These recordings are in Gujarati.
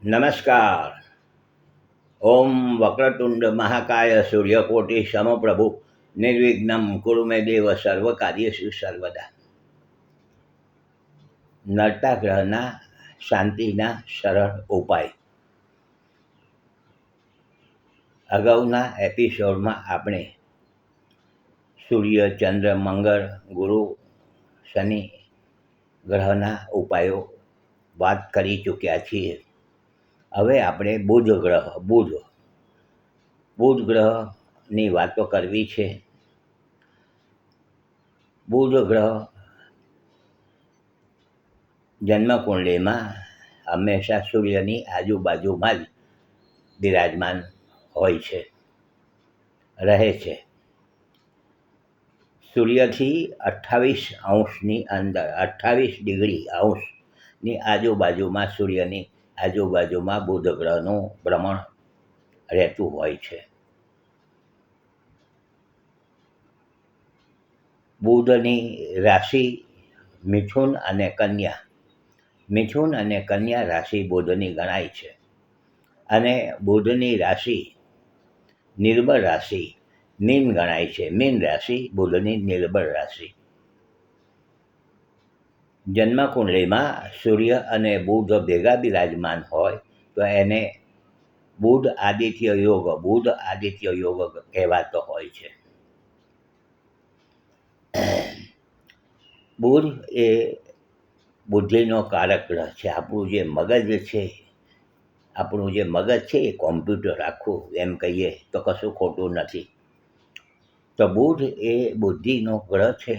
નમસ્કાર. ઓમ વક્રતુંડ મહાકાય સૂર્યકોટિ સમપ્રભુ નિર્વિઘ્નમ કુરુ મે દેવ સર્વ કાર્યેષુ સર્વદા. નડતા ગ્રહના શાંતિના સરળ ઉપાય. અગાઉના એપિસોડમાં આપણે સૂર્ય, ચંદ્ર, મંગળ, ગુરુ, શનિ ગ્રહના ઉપાયો વાત કરી ચૂક્યા છીએ. હવે આપણે બુધ ગ્રહની વાતો કરવી છે. બુધ ગ્રહ જન્મકુંડલીમાં હંમેશા સૂર્યની આજુબાજુમાં જ બિરાજમાન હોય છે, રહે છે. સૂર્યથી 28 ડિગ્રી આજુબાજુમાં સૂર્યની આજુબાજુમાં બુધ ગ્રહનું ભ્રમણ રહેતું હોય છે. બુધની રાશિ મિથુન અને કન્યા રાશિ બુધની ગણાય છે. અને બુધની રાશિ નિર્બળ રાશિ મીન ગણાય છે. મીન રાશિ બુધની નિર્બળ રાશિ. જન્મકુંડલીમાં સૂર્ય અને બુધ ભેગા બિરાજમાન હોય તો એને બુધ આદિત્ય યોગ કહેવાતો હોય છે. બુધ એ બુદ્ધિનો કારક ગ્રહ છે. આપણું જે મગજ છે એ કોમ્પ્યુટર આખું એમ કહીએ તો કશું ખોટું નથી. તો બુધ એ બુદ્ધિનો ગ્રહ છે,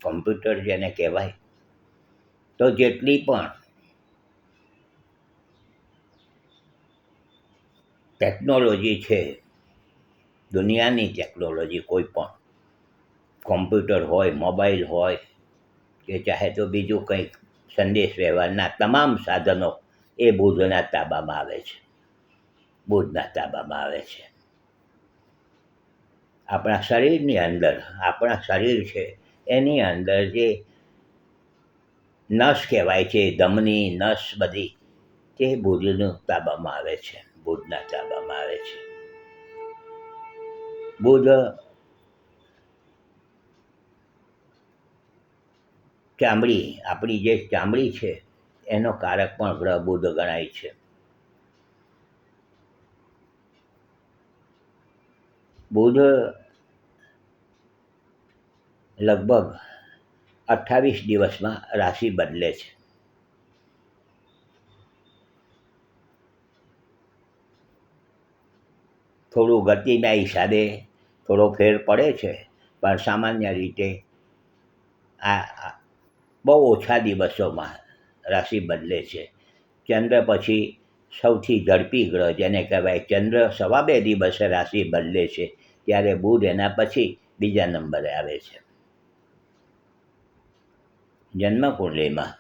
કોમ્પ્યુટર જેને કહેવાય. તો જેટલી પણ ટેકનોલોજી છે, દુનિયાની ટેકનોલોજી, કોઈ પણ કોમ્પ્યુટર હોય, મોબાઈલ હોય કે ચાહે તો બીજું કંઈક સંદેશ વ્યવહારના તમામ સાધનો એ બુધના તાબામાં આવે છે. આપણા શરીર છે એની અંદર જે નસ કહેવાય છે, ધમની નસ બધી તે બુધના તાબામાં આવે છે. બુધ આપણી જે ચામડી છે એનો કારક પણ ગ્રહ બુધ ગણાય છે. બુધ લગભગ 28 દિવસમાં રાશિ બદલે છે. થોડું ગતિના હિસાબે થોડો ફેર પડે છે, પણ સામાન્ય રીતે આ બહુ ઓછા દિવસોમાં રાશિ બદલે છે. ચંદ્ર પછી સૌથી ઝડપી ગ્રહ જેને કહેવાય, ચંદ્ર 2.25 દિવસે રાશિ બદલે છે, ત્યારે બુધ એના પછી બીજા નંબરે આવે છે. જન્મકુંડલીમાં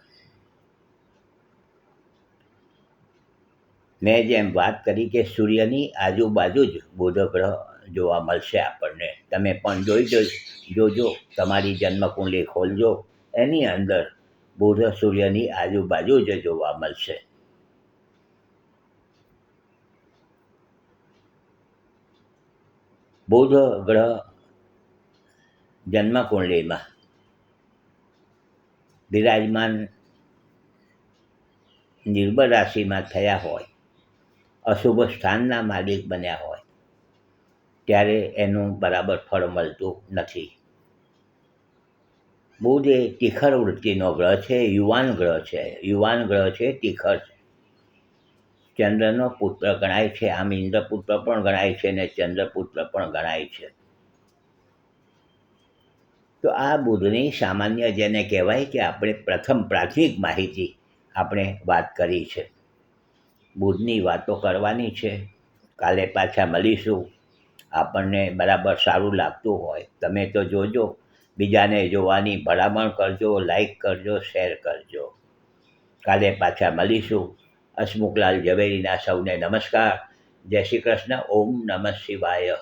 મેં જેમ વાત કરી કે સૂર્યની આજુબાજુ જ બુધ ગ્રહ જોવા મળશે આપણને. તમે પણ જોજો, તમારી જન્મકુંડલી ખોલજો, એની અંદર બુધ સૂર્યની આજુબાજુ જ જોવા મળશે. બુધ ગ્રહ જન્મકુંડલીમાં બિરાજમાન નિર્બળ રાશિમાં થયા હોય, અશુભ સ્થાનના માલિક બન્યા હોય, ત્યારે એનું બરાબર ફળ મળતું નથી. બુધ એ તીખર વૃત્તિનો ગ્રહ છે, યુવાન ગ્રહ છે, તીખર છે. ચંદ્રનો પુત્ર ગણાય છે. આમ ઇન્દ્રપુત્ર પણ ગણાય છે અને ચંદ્રપુત્ર પણ ગણાય છે. તો આ બુધની સામાન્ય જેને કહેવાય કે આપણે પ્રાથમિક માહિતી આપણે વાત કરી છે. બુધની વાતો કરવાની છે. કાલે પાછા મળીશું. આપણને બરાબર સારું લાગતું હોય તમે તો જોજો, બીજાને જોવાની ભલામણ કરજો, લાઈક કરજો, શેર કરજો. કાલે પાછા મળીશું. હસમુખલાલ ઝવેરીના સૌને નમસ્કાર. જય શ્રી કૃષ્ણ. ઓમ નમઃ શિવાય.